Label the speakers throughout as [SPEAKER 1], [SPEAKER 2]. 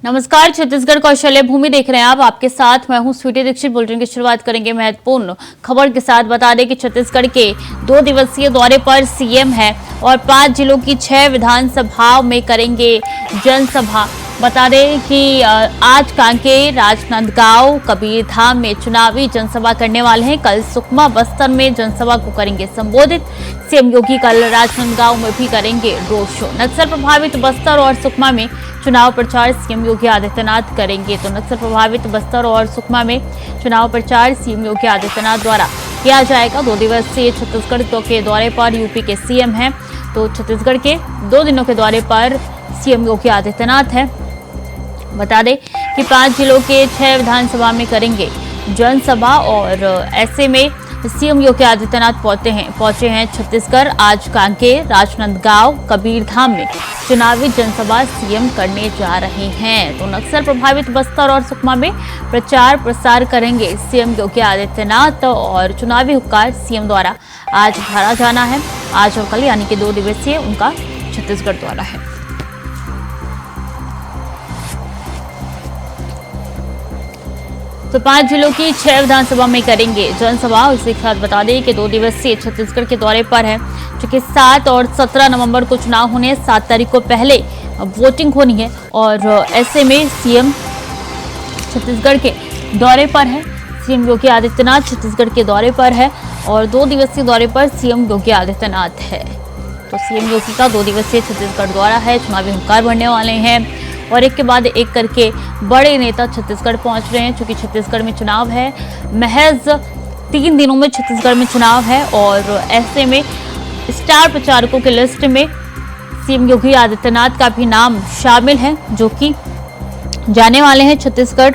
[SPEAKER 1] नमस्कार, छत्तीसगढ़ कौशल्य भूमि देख रहे हैं आप। आपके साथ मैं हूं स्वीटी दीक्षित। बुलेटिन की शुरुआत करेंगे महत्वपूर्ण खबर के साथ। बता दें कि छत्तीसगढ़ के 2 दिवसीय दौरे पर सीएम है और 5 जिलों की 6 विधानसभाओं में करेंगे जनसभा। बता दें कि आज कांकेर, राजनांदगांव, कबीरधाम में चुनावी जनसभा करने वाले हैं। कल सुकमा, बस्तर में जनसभा को करेंगे संबोधित। सीएम योगी कल राजनांदगांव में भी करेंगे रोड शो। नक्सल प्रभावित बस्तर और सुकमा में चुनाव प्रचार सीएम योगी आदित्यनाथ करेंगे। तो नक्सल प्रभावित बस्तर और सुकमा में चुनाव प्रचार सीएम योगी आदित्यनाथ द्वारा किया जाएगा। 2 दिवसीय छत्तीसगढ़ के दौरे पर यूपी के सीएम हैं। तो छत्तीसगढ़ के 2 दिनों के दौरे पर सीएम योगी आदित्यनाथ है। बता दें कि 5 जिलों के 6 विधानसभा में करेंगे जनसभा और ऐसे में सीएम योगी आदित्यनाथ पहुंचे हैं छत्तीसगढ़। आज कांकेर, राजनांदगांव, कबीरधाम में चुनावी जनसभा सीएम करने जा रहे हैं। तो नक्सल प्रभावित बस्तर और सुकमा में प्रचार प्रसार करेंगे सीएम योगी आदित्यनाथ और चुनावी हुक्कार सीएम द्वारा आज भरा जाना है। आज और कल यानी कि 2 दिवसीय उनका छत्तीसगढ़ दौरा है। तो 5 जिलों की 6 विधानसभा में करेंगे जनसभा। इसी के साथ बता दें कि 2 दिवसीय छत्तीसगढ़ के दौरे पर है, क्योंकि 7 और 17 नवंबर को चुनाव होने हैं। 7 तारीख को पहले वोटिंग होनी है और ऐसे में सीएम छत्तीसगढ़ के दौरे पर है। सीएम योगी आदित्यनाथ छत्तीसगढ़ के दौरे पर है और 2 दिवसीय दौरे पर सीएम योगी आदित्यनाथ है। तो सीएम योगी का 2 दिवसीय छत्तीसगढ़ दौरा है। चुनावी हुंकार भरने वाले हैं और एक के बाद एक करके बड़े नेता छत्तीसगढ़ पहुंच रहे हैं। क्योंकि छत्तीसगढ़ में चुनाव है, महज 3 दिनों में छत्तीसगढ़ में चुनाव है और ऐसे में स्टार प्रचारकों की लिस्ट में सीएम योगी आदित्यनाथ का भी नाम शामिल है, जो कि जाने वाले हैं छत्तीसगढ़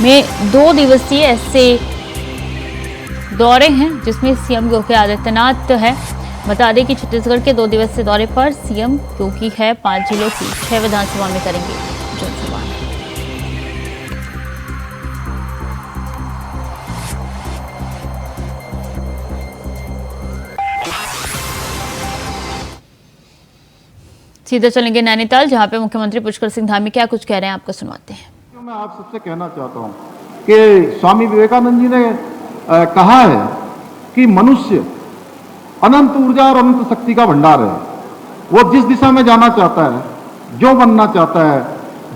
[SPEAKER 1] में 2 दिवसीय ऐसे दौरे हैं जिसमें सीएम योगी आदित्यनाथ है। बता दें कि छत्तीसगढ़ के 2 दिवसीय दौरे पर सीएम योगी है। 5 जिलों की 6 विधानसभा में करेंगे जनसभा। सीधे चलेंगे नैनीताल, जहां पे मुख्यमंत्री पुष्कर सिंह धामी क्या कुछ कह रहे हैं, आपको सुनवाते हैं।
[SPEAKER 2] मैं आप सबसे कहना चाहता हूं कि स्वामी विवेकानंद जी ने कहा है कि मनुष्य अनंत ऊर्जा और अनंत शक्ति का भंडार है। वो जिस दिशा में जाना चाहता है, जो बनना चाहता है,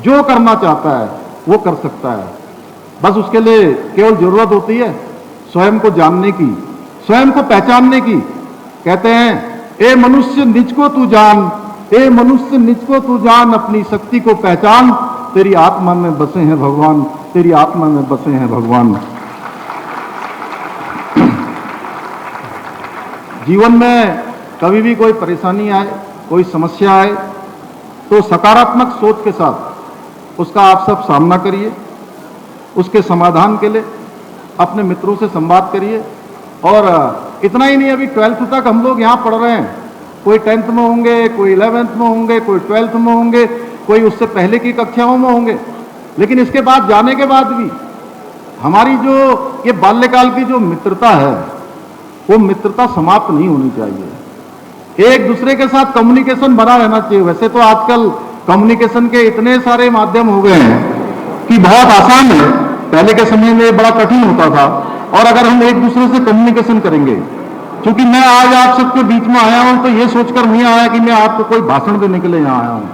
[SPEAKER 2] जो करना चाहता है, वो कर सकता है। बस उसके लिए केवल जरूरत होती है स्वयं को जानने की, स्वयं को पहचानने की। कहते हैं, ए मनुष्य निज को तू जान, ए मनुष्य निज को तू जान, अपनी शक्ति को पहचान, तेरी आत्मा में बसे हैं भगवान, तेरी आत्मा में बसे हैं भगवान। जीवन में कभी भी कोई परेशानी आए, कोई समस्या आए, तो सकारात्मक सोच के साथ उसका आप सब सामना करिए। उसके समाधान के लिए अपने मित्रों से संवाद करिए। और इतना ही नहीं, अभी 12th तक हम लोग यहाँ पढ़ रहे हैं। कोई 10th में होंगे, कोई 11th में होंगे, कोई 12th में होंगे, कोई उससे पहले की कक्षाओं में होंगे। लेकिन इसके बाद जाने के बाद भी हमारी जो ये बाल्यकाल की जो मित्रता है, वो मित्रता समाप्त नहीं होनी चाहिए। एक दूसरे के साथ कम्युनिकेशन बना रहना चाहिए। वैसे तो आजकल कम्युनिकेशन के इतने सारे माध्यम हो गए हैं कि बहुत आसान है। पहले के समय में बड़ा कठिन होता था। और अगर हम एक दूसरे से कम्युनिकेशन करेंगे, क्योंकि मैं आज आप सबके बीच में आया हूं तो ये सोचकर नहीं आया कि मैं आपको कोई भाषण देने के लिए यहाँ आया हूं,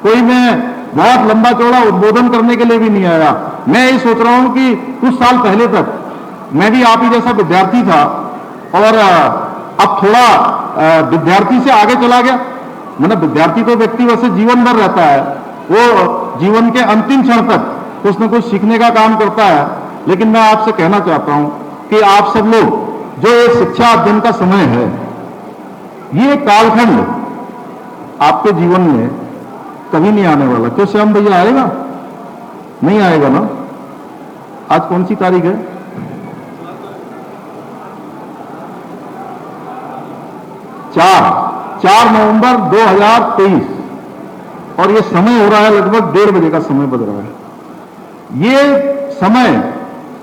[SPEAKER 2] कोई मैं बहुत लंबा चौड़ा उद्बोधन करने के लिए भी नहीं आया। मैं ये सोच रहा हूं कि कुछ साल पहले तक मैं भी आप ही जैसा विद्यार्थी था और अब थोड़ा विद्यार्थी से आगे चला गया। मतलब विद्यार्थी तो व्यक्ति वैसे जीवन भर रहता है, वो जीवन के अंतिम क्षण तक कुछ न कुछ सीखने का काम करता है। लेकिन मैं आपसे कहना चाहता हूं कि आप सब लोग, जो ये शिक्षा अध्ययन का समय है, ये कालखंड आपके जीवन में कभी नहीं आने वाला। क्यों श्याम भैया, आएगा? नहीं आएगा ना। आज कौन सी तारीख है? 4 नवंबर 2023 और ये समय हो रहा है लगभग 1:30 बजे का समय बज रहा है। ये समय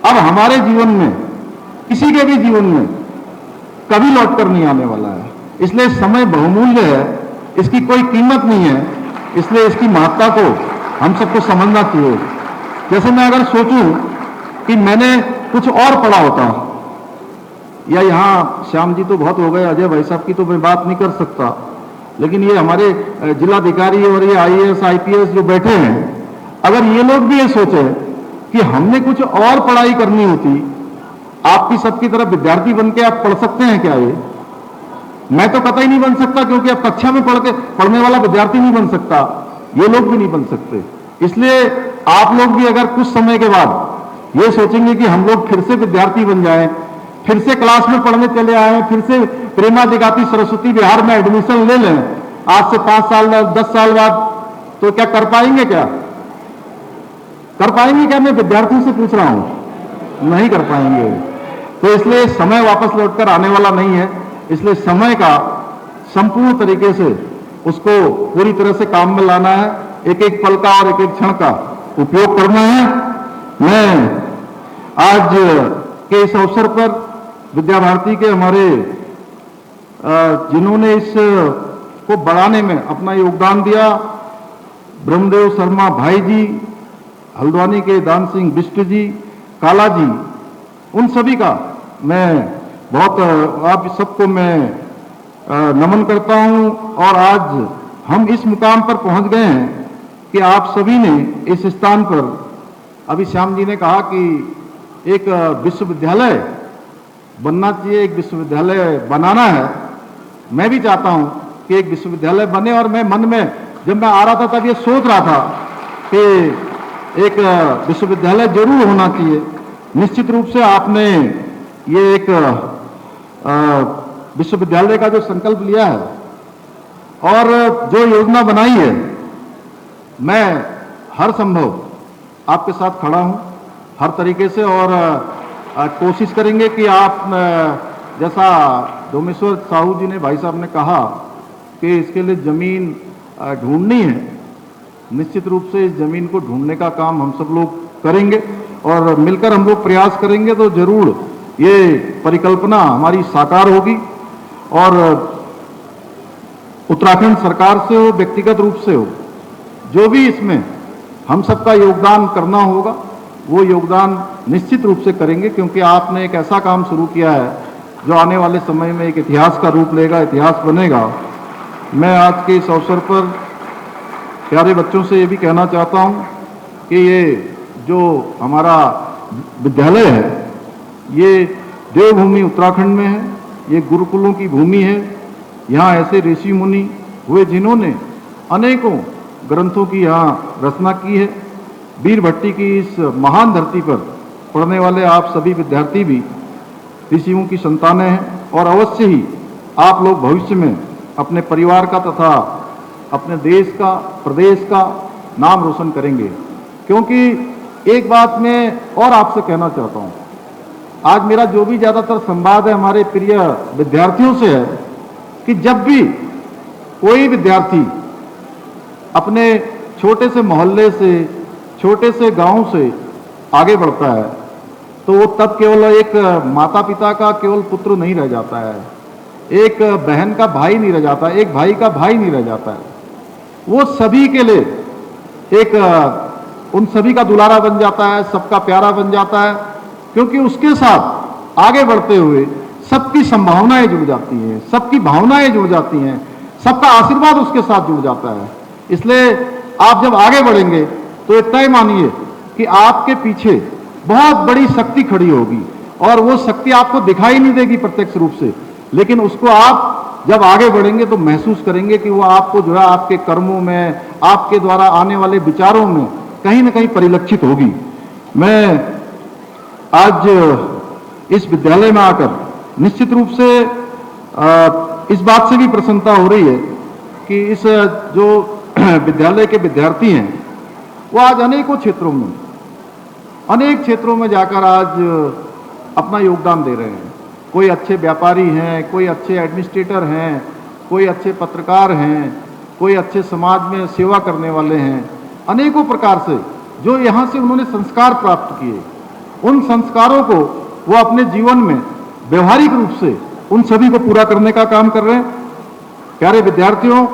[SPEAKER 2] अब हमारे जीवन में, किसी के भी जीवन में कभी लौटकर नहीं आने वाला है। इसलिए समय बहुमूल्य है, इसकी कोई कीमत नहीं है। इसलिए इसकी महत्ता को हम सबको समझना चाहिए। जैसे मैं अगर सोचूं कि मैंने कुछ और पढ़ा होता, या यहाँ श्याम जी तो बहुत हो गए, अजय भाई साहब की तो मैं बात नहीं कर सकता, लेकिन ये हमारे जिलाधिकारी और ये IAS IPS जो बैठे हैं, अगर ये लोग भी ये सोचे कि हमने कुछ और पढ़ाई करनी होती, आपकी सबकी तरफ विद्यार्थी बन के आप पढ़ सकते हैं क्या? ये मैं तो कतई नहीं बन सकता, क्योंकि अब कक्षा में पढ़ने वाला विद्यार्थी नहीं बन सकता, ये लोग भी नहीं बन सकते। इसलिए आप लोग भी अगर कुछ समय के बाद ये सोचेंगे कि हम लोग फिर से विद्यार्थी बन जाएं, फिर से क्लास में पढ़ने चले आए, फिर से प्रेमा जगाती सरस्वती बिहार में एडमिशन ले लें आज से 5 साल 10 साल बाद, तो क्या कर पाएंगे? क्या कर पाएंगे? क्या मैं विद्यार्थियों से पूछ रहा हूं, नहीं कर पाएंगे। तो इसलिए समय वापस लौटकर आने वाला नहीं है, इसलिए समय का संपूर्ण तरीके से उसको पूरी तरह से काम में लाना है, एक एक पल का और एक एक क्षण का उपयोग करना है। मैं आज के इस अवसर पर विद्या भारती के हमारे जिन्होंने इस को बढ़ाने में अपना योगदान दिया, ब्रह्मदेव शर्मा भाई जी, हल्द्वानी के दान सिंह बिष्ट जी, काला जी, उन सभी का मैं बहुत आप सबको मैं नमन करता हूं। और आज हम इस मुकाम पर पहुंच गए हैं कि आप सभी ने इस स्थान पर, अभी श्याम जी ने कहा कि एक विश्वविद्यालय बनना चाहिए, एक विश्वविद्यालय बनाना है। मैं भी चाहता हूं कि एक विश्वविद्यालय बने, और मैं मन में जब मैं आ रहा था तब ये सोच रहा था कि एक विश्वविद्यालय जरूर होना चाहिए। निश्चित रूप से आपने ये एक विश्वविद्यालय का जो संकल्प लिया है और जो योजना बनाई है, मैं हर संभव आपके साथ खड़ा हूं हर तरीके से, और कोशिश करेंगे कि आप जैसा डोमेश्वर साहू जी ने, भाई साहब ने कहा कि इसके लिए जमीन ढूंढनी है, निश्चित रूप से इस जमीन को ढूंढने का काम हम सब लोग करेंगे और मिलकर हम लोग प्रयास करेंगे तो जरूर ये परिकल्पना हमारी साकार होगी। और उत्तराखंड सरकार से हो, व्यक्तिगत रूप से हो, जो भी इसमें हम सबका योगदान करना होगा वो योगदान निश्चित रूप से करेंगे, क्योंकि आपने एक ऐसा काम शुरू किया है जो आने वाले समय में एक इतिहास का रूप लेगा, इतिहास बनेगा। मैं आज के इस अवसर पर प्यारे बच्चों से ये भी कहना चाहता हूँ कि ये जो हमारा विद्यालय है ये देवभूमि उत्तराखंड में है, ये गुरुकुलों की भूमि है। यहाँ ऐसे ऋषि मुनि हुए जिन्होंने अनेकों ग्रंथों की यहाँ रचना की है। वीर भट्टी की इस महान धरती पर पढ़ने वाले आप सभी विद्यार्थी भी ऋषियों की संतानें हैं, और अवश्य ही आप लोग भविष्य में अपने परिवार का तथा अपने देश का, प्रदेश का नाम रोशन करेंगे। क्योंकि एक बात मैं और आपसे कहना चाहता हूँ, आज मेरा जो भी ज़्यादातर संवाद है हमारे प्रिय विद्यार्थियों से है कि जब भी कोई विद्यार्थी अपने छोटे से मोहल्ले से, छोटे से गांव से आगे बढ़ता है तो वो तब केवल एक माता पिता का केवल पुत्र नहीं रह जाता है, एक बहन का भाई नहीं रह जाता, एक भाई का भाई नहीं रह जाता है, वो सभी के लिए एक उन सभी का दुलारा बन जाता है, सबका प्यारा बन जाता है। क्योंकि उसके साथ आगे बढ़ते हुए सबकी संभावनाएं जुड़ जाती हैं, सबकी भावनाएं जुड़ जाती हैं, सबका आशीर्वाद उसके साथ जुड़ जाता है। इसलिए आप जब आगे बढ़ेंगे तो इतना ही मानिए कि आपके पीछे बहुत बड़ी शक्ति खड़ी होगी, और वो शक्ति आपको दिखाई नहीं देगी प्रत्यक्ष रूप से, लेकिन उसको आप जब आगे बढ़ेंगे तो महसूस करेंगे कि वो आपको जो है आपके कर्मों में, आपके द्वारा आने वाले विचारों में कहीं ना कहीं परिलक्षित होगी। मैं आज इस विद्यालय में आकर निश्चित रूप से इस बात से भी प्रसन्नता हो रही है कि इस जो विद्यालय के विद्यार्थी हैं वो आज अनेकों क्षेत्रों में, अनेक क्षेत्रों में जाकर आज अपना योगदान दे रहे हैं। कोई अच्छे व्यापारी हैं, कोई अच्छे एडमिनिस्ट्रेटर हैं, कोई अच्छे पत्रकार हैं, कोई अच्छे समाज में सेवा करने वाले हैं, अनेकों प्रकार से जो यहाँ से उन्होंने संस्कार प्राप्त किए, उन संस्कारों को वो अपने जीवन में व्यवहारिक रूप से उन सभी को पूरा करने का काम कर रहे हैं। प्यारे विद्यार्थियों,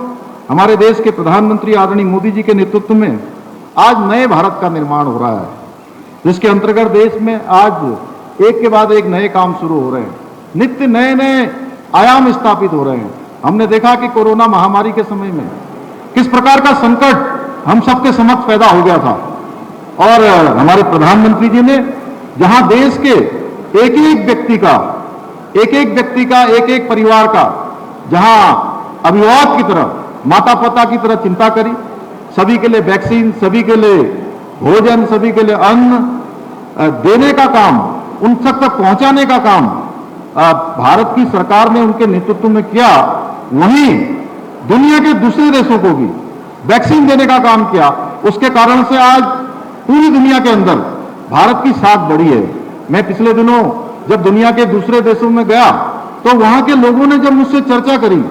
[SPEAKER 2] हमारे देश के प्रधानमंत्री आदरणीय मोदी जी के नेतृत्व में आज नए भारत का निर्माण हो रहा है, जिसके अंतर्गत देश में आज एक के बाद एक नए काम शुरू हो रहे हैं, नित्य नए नए आयाम स्थापित हो रहे हैं। हमने देखा कि कोरोना महामारी के समय में किस प्रकार का संकट हम सबके समक्ष पैदा हो गया था, और हमारे प्रधानमंत्री जी ने जहां देश के एक एक व्यक्ति का एक एक परिवार का जहां अभिभावक की तरह, माता पिता की तरह चिंता करी, सभी के लिए वैक्सीन, सभी के लिए भोजन, सभी के लिए अन्न देने का काम, उन तक पहुंचाने का काम भारत की सरकार ने उनके नेतृत्व में किया। वहीं दुनिया के दूसरे देशों को भी वैक्सीन देने का काम किया। उसके कारण से आज पूरी दुनिया के अंदर भारत की साख बढ़ी है। मैं पिछले दिनों जब दुनिया के दूसरे देशों में गया तो वहां के लोगों ने जब मुझसे चर्चा करी,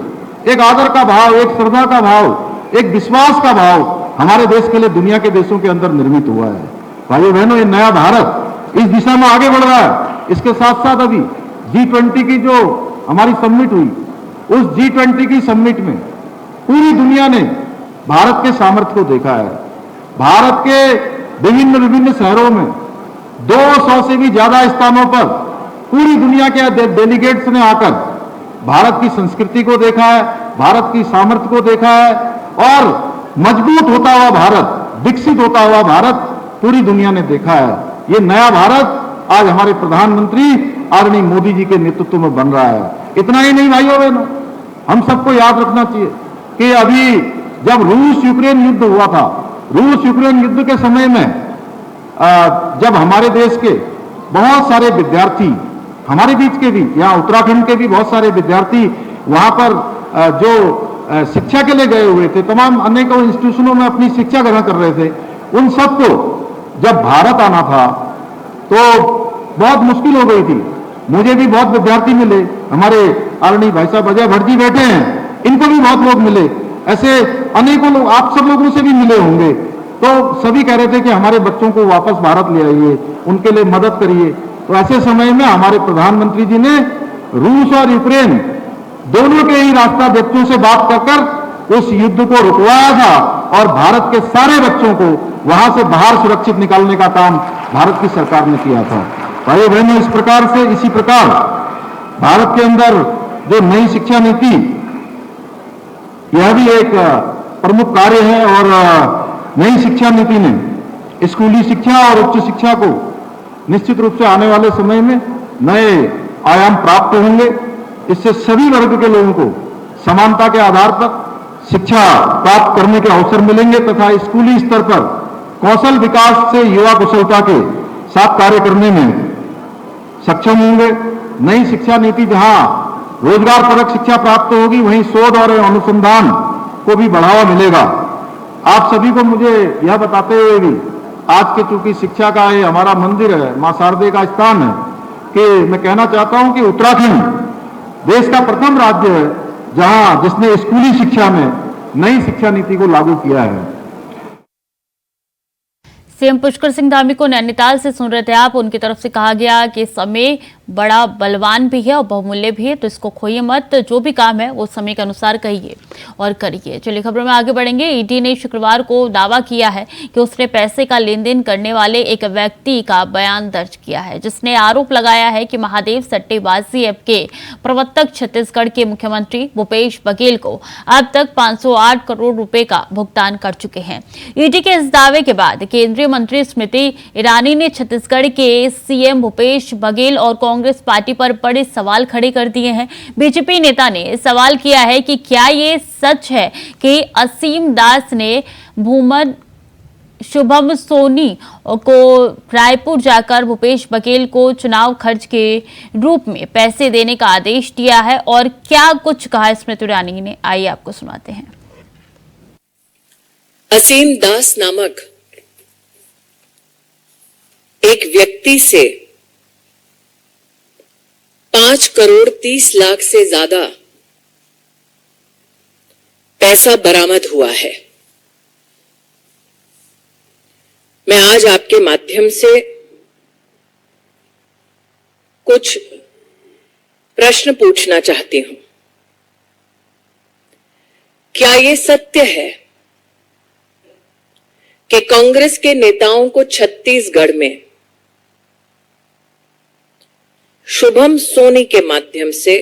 [SPEAKER 2] एक आदर का भाव, एक श्रद्धा का भाव, एक विश्वास का भाव हमारे देश के लिए दुनिया के देशों के अंदर निर्मित हुआ है। भाइयों बहनों, ये नया भारत इस दिशा में आगे बढ़ रहा है। इसके साथ साथ अभी G20 की जो हमारी समिट हुई, उस G20 की समिट में पूरी दुनिया ने भारत के सामर्थ्य को देखा है। भारत के विभिन्न शहरों में 200 से भी ज्यादा स्थानों पर पूरी दुनिया के डेलीगेट्स ने आकर भारत की संस्कृति को देखा है, भारत की सामर्थ्य को देखा है, और मजबूत होता हुआ भारत, विकसित होता हुआ भारत पूरी दुनिया ने देखा है। ये नया भारत आज हमारे प्रधानमंत्री आदरणीय मोदी जी के नेतृत्व में बन रहा है। इतना ही नहीं भाइयों बहनों, हम सबको याद रखना चाहिए कि अभी जब रूस यूक्रेन युद्ध हुआ था, रूस यूक्रेन युद्ध के समय में जब हमारे देश के बहुत सारे विद्यार्थी, हमारे बीच के भी, यहाँ उत्तराखंड के भी बहुत सारे विद्यार्थी वहां पर जो शिक्षा के लिए गए हुए थे, तमाम अनेकों इंस्टीट्यूशनों में अपनी शिक्षा ग्रहण कर रहे थे, उन सबको जब भारत आना था तो बहुत मुश्किल हो गई थी। मुझे भी बहुत विद्यार्थी मिले, हमारे आदरणीय भाई साहब अजय भट्ट जी बैठे हैं, इनको भी बहुत लोग मिले, ऐसे अनेकों लोग, आप सब लोगों से भी मिले होंगे। तो सभी कह रहे थे कि हमारे बच्चों को वापस भारत ले आइए, उनके लिए मदद करिए। तो ऐसे समय में हमारे प्रधानमंत्री जी ने रूस और यूक्रेन दोनों के ही राष्ट्राध्यक्षों से बात कर उस युद्ध को रुकवाया था, और भारत के सारे बच्चों को वहां से बाहर सुरक्षित निकालने का काम भारत की सरकार ने किया था। भाई बहनों, इसी प्रकार भारत के अंदर जो नई शिक्षा नीति, यह भी एक प्रमुख कार्य है, और नई शिक्षा नीति ने स्कूली शिक्षा और उच्च शिक्षा को निश्चित रूप से आने वाले समय में नए आयाम प्राप्त होंगे। इससे सभी वर्ग के लोगों को समानता के आधार पर शिक्षा प्राप्त करने के अवसर मिलेंगे, तथा स्कूली स्तर पर कौशल विकास से युवा कुशलता के साथ कार्य करने में सक्षम होंगे। नई शिक्षा नीति जहां रोजगार परक शिक्षा प्राप्त होगी, वहीं शोध और अनुसंधान को भी बढ़ावा मिलेगा। आप सभी को मुझे यह बताते हुए भी, आज के चूंकि शिक्षा का ये हमारा मंदिर है, मां शारदे का स्थान है, कि मैं कहना चाहता हूं कि उत्तराखंड देश का प्रथम राज्य है जिसने स्कूली शिक्षा में नई शिक्षा नीति को लागू किया है।
[SPEAKER 1] सीएम पुष्कर सिंह धामी को नैनीताल से सुन रहे थे आप। उनकी तरफ से कहा गया कि समय बड़ा बलवान भी है और बहुमूल्य भी है, तो इसको खोइए मत। जो भी काम है वो समय के अनुसार कहिए और करिए। चलिए खबरों में आगे बढ़ेंगे। ईडी ने शुक्रवार को दावा किया है कि उसने पैसे का लेन देन करने वाले एक व्यक्ति का बयान दर्ज किया है, जिसने आरोप लगाया है कि महादेव सट्टेबाजी ऐप के प्रवर्तक छत्तीसगढ़ के मुख्यमंत्री भूपेश बघेल को अब तक 508 करोड़ रुपए का भुगतान कर चुके हैं। ईडी के इस दावे के बाद केंद्रीय मंत्री स्मृति ईरानी ने छत्तीसगढ़ के सीएम भूपेश बघेल और कांग्रेस पार्टी पर बड़े सवाल खड़े कर दिए हैं। बीजेपी नेता ने सवाल किया है कि क्या ये सच है कि असीम दास ने भूमन शुभम सोनी को रायपुर जाकर भूपेश बघेल को चुनाव खर्च के रूप में पैसे देने का आदेश दिया है, और क्या कुछ कहा स्मृति ईरानी ने, आइए आपको सुनाते हैं।
[SPEAKER 3] असीम दास नामक एक व्यक्ति से 5 करोड़ 30 लाख से ज्यादा पैसा बरामद हुआ है। मैं आज आपके माध्यम से कुछ प्रश्न पूछना चाहती हूं। क्या यह सत्य है कि कांग्रेस के नेताओं को छत्तीसगढ़ में शुभम सोनी के माध्यम से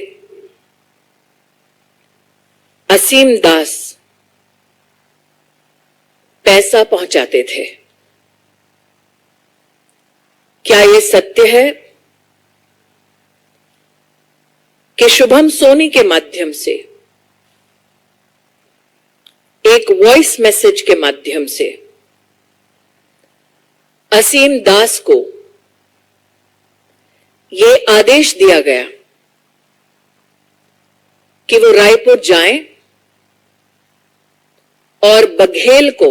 [SPEAKER 3] असीम दास पैसा पहुंचाते थे। क्या यह सत्य है कि शुभम सोनी के माध्यम से एक वॉइस मैसेज के माध्यम से असीम दास को यह आदेश दिया गया कि वो रायपुर जाएं और बघेल को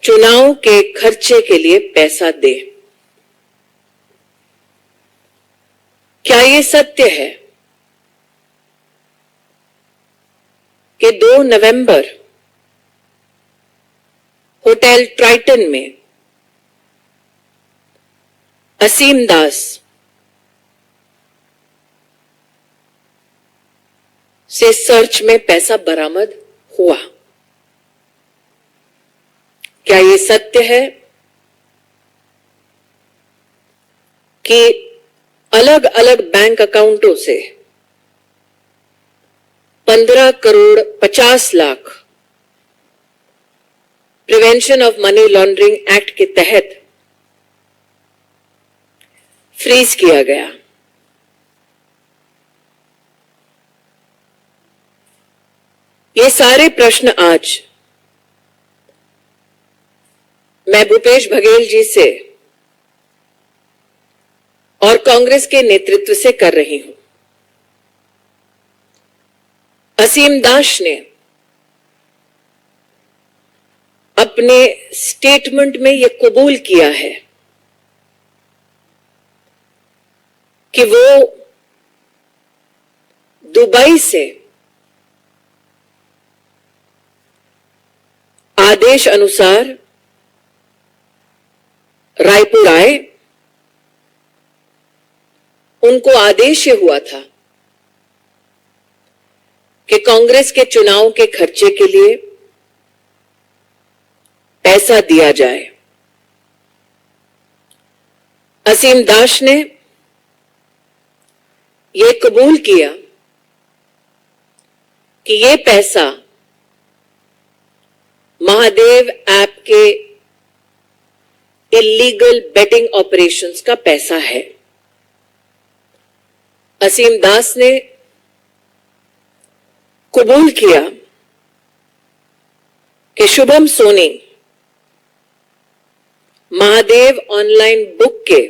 [SPEAKER 3] चुनाव के खर्चे के लिए पैसा दे? क्या यह सत्य है कि 2 नवंबर होटल ट्राइटन में असीम दास से सर्च में पैसा बरामद हुआ? क्या यह सत्य है कि अलग अलग बैंक अकाउंटों से 15 crore 50 lakh prevention of money laundering act के तहत फ्रीज किया गया? ये सारे प्रश्न आज मैं भूपेश बघेल जी से और कांग्रेस के नेतृत्व से कर रही हूं। असीम दास ने अपने स्टेटमेंट में यह कबूल किया है कि वो दुबई से आदेश अनुसार रायपुर आए। उनको आदेश यह हुआ था कि कांग्रेस के चुनाव के खर्चे के लिए पैसा दिया जाए। असीम दास ने यह कबूल किया कि यह पैसा महादेव ऐप के इलीगल बेटिंग ऑपरेशंस का पैसा है। असीम दास ने कबूल किया कि शुभम सोनी महादेव ऑनलाइन बुक के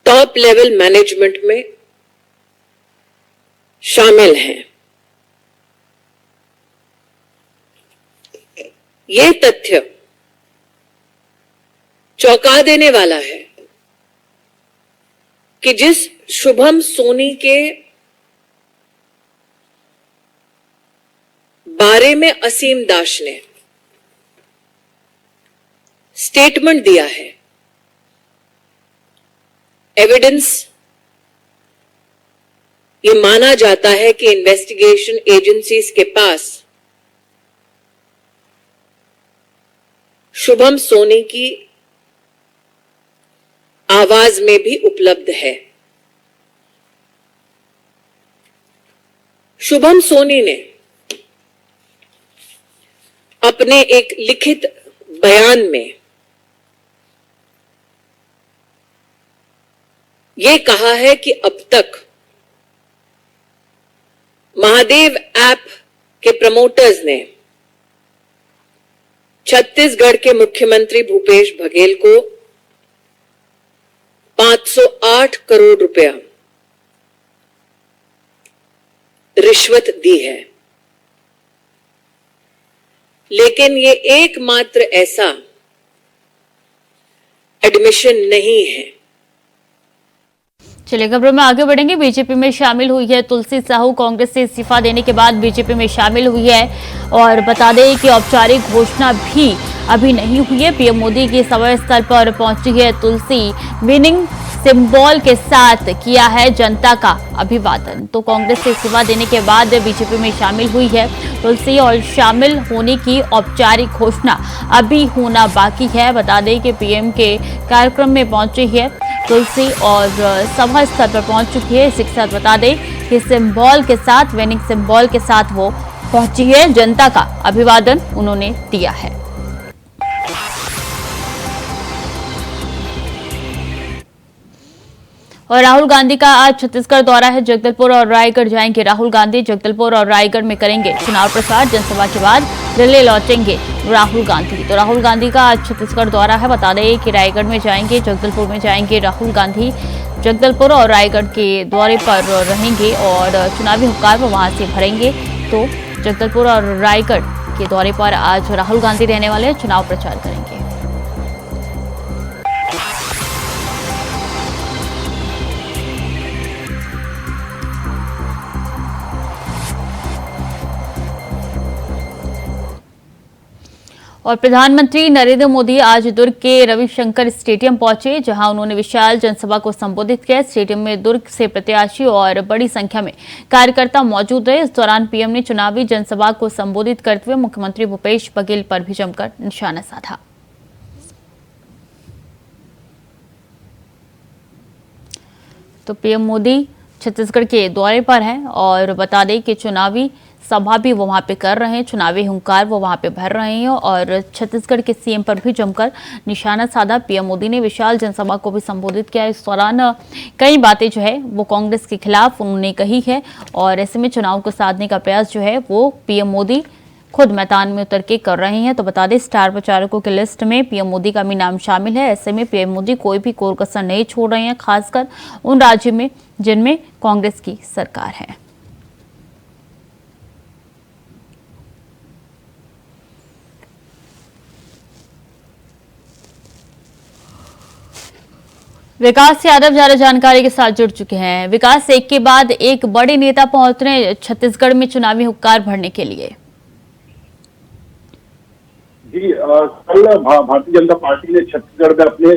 [SPEAKER 3] टॉप लेवल मैनेजमेंट में शामिल हैं। यह तथ्य चौंका देने वाला है कि जिस शुभम सोनी के बारे में असीम दास ने स्टेटमेंट दिया है, एविडेंस ये माना जाता है कि इन्वेस्टिगेशन एजेंसीज के पास शुभम सोनी की आवाज में भी उपलब्ध है। शुभम सोनी ने अपने एक लिखित बयान में यह कहा है कि अब तक महादेव ऐप के प्रमोटर्स ने छत्तीसगढ़ के मुख्यमंत्री भूपेश बघेल को 508 करोड़ रुपया रिश्वत दी है। लेकिन यह एकमात्र ऐसा एडमिशन नहीं है।
[SPEAKER 1] चलिए खबरों में आगे बढ़ेंगे। बीजेपी में शामिल हुई है तुलसी साहू। कांग्रेस से इस्तीफा देने के बाद बीजेपी में शामिल हुई है और बता दें कि औपचारिक घोषणा भी अभी नहीं हुई है। पीएम मोदी के समय स्थल पर पहुंची है तुलसी। मीनिंग सिंबल के साथ किया है जनता का अभिवादन। तो कांग्रेस से इस्तीफा देने के बाद बीजेपी में शामिल हुई है तुलसी और शामिल होने की औपचारिक घोषणा अभी होना बाकी है। बता दें कि पीएम के कार्यक्रम में पहुंची है तुलसी और सभा स्थल पर पहुंच चुकी है। इसी के साथ बता दें कि सिंबल के साथ, विनिंग सिंबल के साथ वो पहुंची है। जनता का अभिवादन उन्होंने दिया है। और राहुल गांधी का आज छत्तीसगढ़ दौरा है। जगदलपुर और रायगढ़ जाएंगे राहुल गांधी। जगदलपुर और रायगढ़ में करेंगे चुनाव प्रचार। जनसभा के बाद दिल्ली लौटेंगे राहुल गांधी। तो राहुल गांधी का आज छत्तीसगढ़ दौरा है। बता दें कि रायगढ़ में जाएंगे, जगदलपुर में जाएंगे राहुल गांधी। जगदलपुर और रायगढ़ के दौरे पर रहेंगे और चुनावी हुक्कार वो वहां से भरेंगे। तो जगदलपुर और रायगढ़ के दौरे पर आज राहुल गांधी रहने वाले चुनाव प्रचार करेंगे। और प्रधानमंत्री नरेंद्र मोदी आज दुर्ग के रविशंकर स्टेडियम पहुंचे, जहां उन्होंने विशाल जनसभा को संबोधित किया। स्टेडियम में दुर्ग से प्रत्याशी और बड़ी संख्या में कार्यकर्ता मौजूद रहे। इस दौरान पीएम ने चुनावी जनसभा को संबोधित करते हुए मुख्यमंत्री भूपेश बघेल पर भी जमकर निशाना साधा। तो पीएम मोदी छत्तीसगढ़ के दौरे पर हैं और बता दें कि चुनावी सभा भी वो वहां पे कर रहे हैं, चुनावी हुंकार वो वहां पे भर रहे हैं और छत्तीसगढ़ के सीएम पर भी जमकर निशाना साधा। पीएम मोदी ने विशाल जनसभा को भी संबोधित किया। इस दौरान कई बातें जो है वो कांग्रेस के खिलाफ उन्होंने कही है और ऐसे में चुनाव को साधने का प्रयास जो है वो पीएम मोदी खुद मैदान में उतर के कर रहे हैं। तो बता दें स्टार प्रचारकों की लिस्ट में पीएम मोदी का भी नाम शामिल है। ऐसे में पीएम मोदी कोई भी कोर कसर नहीं छोड़ रहे हैं, खासकर उन राज्यों में जिनमें कांग्रेस की सरकार है। विकास यादव ज्यादा जानकारी के साथ जुड़ चुके हैं। विकास, एक के बाद एक बड़े नेता पहुंच रहे हैं छत्तीसगढ़ में चुनावी हुक्कार भरने के लिए।
[SPEAKER 4] जी, कल भारतीय जनता पार्टी ने छत्तीसगढ़ में अपने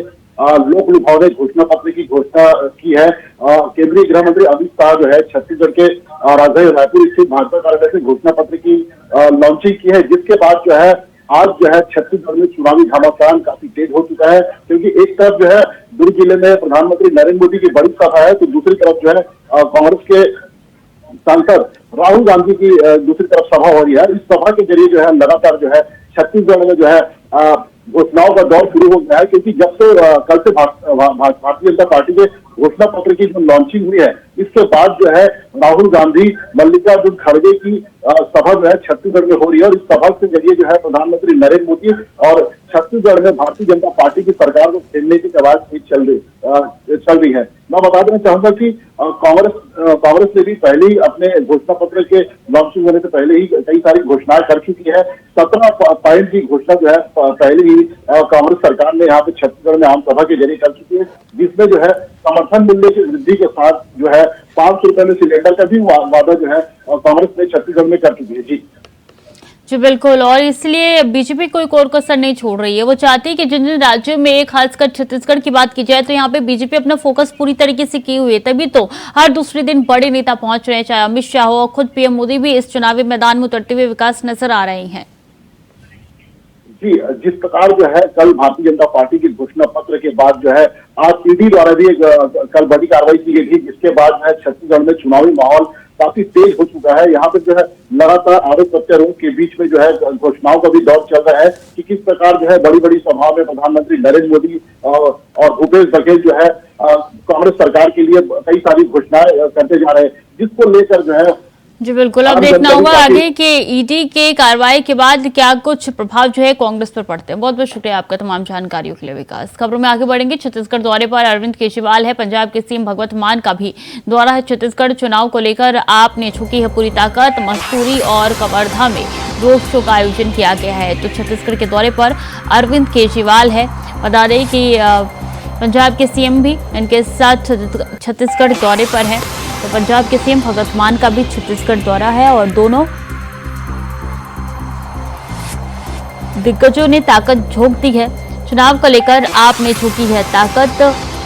[SPEAKER 4] लोक लुभावने घोषणा पत्र की घोषणा की है। केंद्रीय गृह मंत्री अमित शाह जो है छत्तीसगढ़ के राजधानी रायपुर स्थित भाजपा कार्यालय से घोषणा पत्र की लॉन्चिंग की है, जिसके बाद जो है आज जो है छत्तीसगढ़ में चुनावी घमासान काफी तेज हो चुका है, क्योंकि एक तरफ जो है दुर्ग जिले में प्रधानमंत्री नरेंद्र मोदी की बड़ी सभा है, तो दूसरी तरफ जो है कांग्रेस के सांसद राहुल गांधी की दूसरी तरफ सभा हो रही है। इस सभा के जरिए जो है लगातार जो है छत्तीसगढ़ में जो है घोषणाओं का दौर शुरू हो गया है, क्योंकि जब से कल से भारतीय जनता पार्टी के घोषणा पत्र की जो लॉन्चिंग हुई है, इसके बाद जो है राहुल गांधी, मल्लिकार्जुन खड़गे की सभा जो है छत्तीसगढ़ में हो रही है और इस सभा के जरिए जो है प्रधानमंत्री नरेंद्र मोदी और छत्तीसगढ़ में भारतीय जनता पार्टी की सरकार को खेलने की आवाज चल रही है। मैं बता देना चाहूंगा कि कांग्रेस ने भी पहले ही अपने घोषणा पत्र के लॉन्चिंग होने से पहले ही कई सारी घोषणाएं कर चुकी है। 17 पॉइंट की घोषणा जो है पहले ही कांग्रेस सरकार ने यहाँ पे छत्तीसगढ़ में आम सभा के जरिए कर चुकी है, जिसमें जो है समर्थन मूल्य की वृद्धि के साथ जो है 500 रुपए में सिलेंडर का भी वादा जो है कांग्रेस ने छत्तीसगढ़ में कर चुकी है।
[SPEAKER 1] जी बिल्कुल, और इसलिए बीजेपी कोई कोर कसर नहीं छोड़ रही है। वो चाहती है कि जिन जिन राज्यों में खासकर छत्तीसगढ़ की बात की जाए तो यहाँ पे बीजेपी अपना फोकस पूरी तरीके से की हुई है, तभी तो हर दूसरे दिन बड़े नेता पहुंच रहे हैं, चाहे अमित शाह हो, खुद पीएम मोदी भी इस चुनावी मैदान में उतरते हुए विकास नजर आ रहे हैं।
[SPEAKER 4] जी, जिस प्रकार जो है कल भारतीय जनता पार्टी के घोषणा पत्र के बाद जो है आज ईडी द्वारा भी कल बड़ी कार्रवाई की गई थी, जिसके बाद जो है छत्तीसगढ़ में चुनावी माहौल काफी तेज हो चुका है। यहाँ पे जो है लगातार आरोप प्रत्यारोप के बीच में जो है घोषणाओं का भी दौर चल रहा है कि किस प्रकार जो है बड़ी बड़ी सभाओं में प्रधानमंत्री नरेंद्र मोदी और भूपेश बघेल जो है कांग्रेस सरकार के लिए कई सारी घोषणाएं करते जा रहे हैं, जिसको लेकर जो है
[SPEAKER 1] जी बिल्कुल, अब देखना होगा आगे कि ईडी के कार्रवाई के बाद क्या कुछ प्रभाव जो है कांग्रेस पर पड़ते हैं। बहुत बहुत शुक्रिया आपका तमाम जानकारियों के लिए विकास। खबरों में आगे बढ़ेंगे। छत्तीसगढ़ दौरे पर अरविंद केजरीवाल है। पंजाब के सीएम भगवंत मान का भी दौरा है। छत्तीसगढ़ चुनाव को लेकर आप ने झोंकी है पूरी ताकत। मसूरी और कवर्धा में रोड शो का आयोजन किया गया है। तो छत्तीसगढ़ के दौरे पर अरविंद केजरीवाल है। बता दें कि पंजाब के सीएम भी इनके साथ छत्तीसगढ़ दौरे पर है। तो पंजाब के सीएम भगवंत मान का भी छत्तीसगढ़ दौरा है और दोनों दिग्गजों ने ताकत झोंक दी है। चुनाव को लेकर आपने झोंकी है ताकत।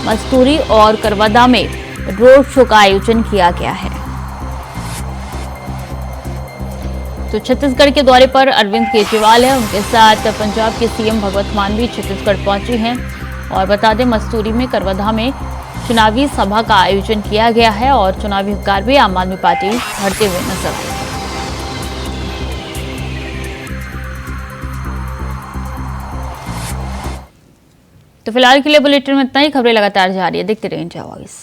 [SPEAKER 1] मस्तूरी और करवदा में रोड शो का आयोजन किया गया है। तो छत्तीसगढ़ के दौरे पर अरविंद केजरीवाल है, उनके साथ पंजाब के सीएम भगवंत मान भी छत्तीसगढ़ पहुंचे हैं। और बता दें, मस्तूरी में करवदा में चुनावी सभा का आयोजन किया गया है और चुनावी हुंकार भी आम आदमी पार्टी भरते हुए नजर आई। तो फिलहाल के लिए बुलेटिन में इतना ही। खबरें लगातार जारी है, देखते रहिए इंडिया वॉइस।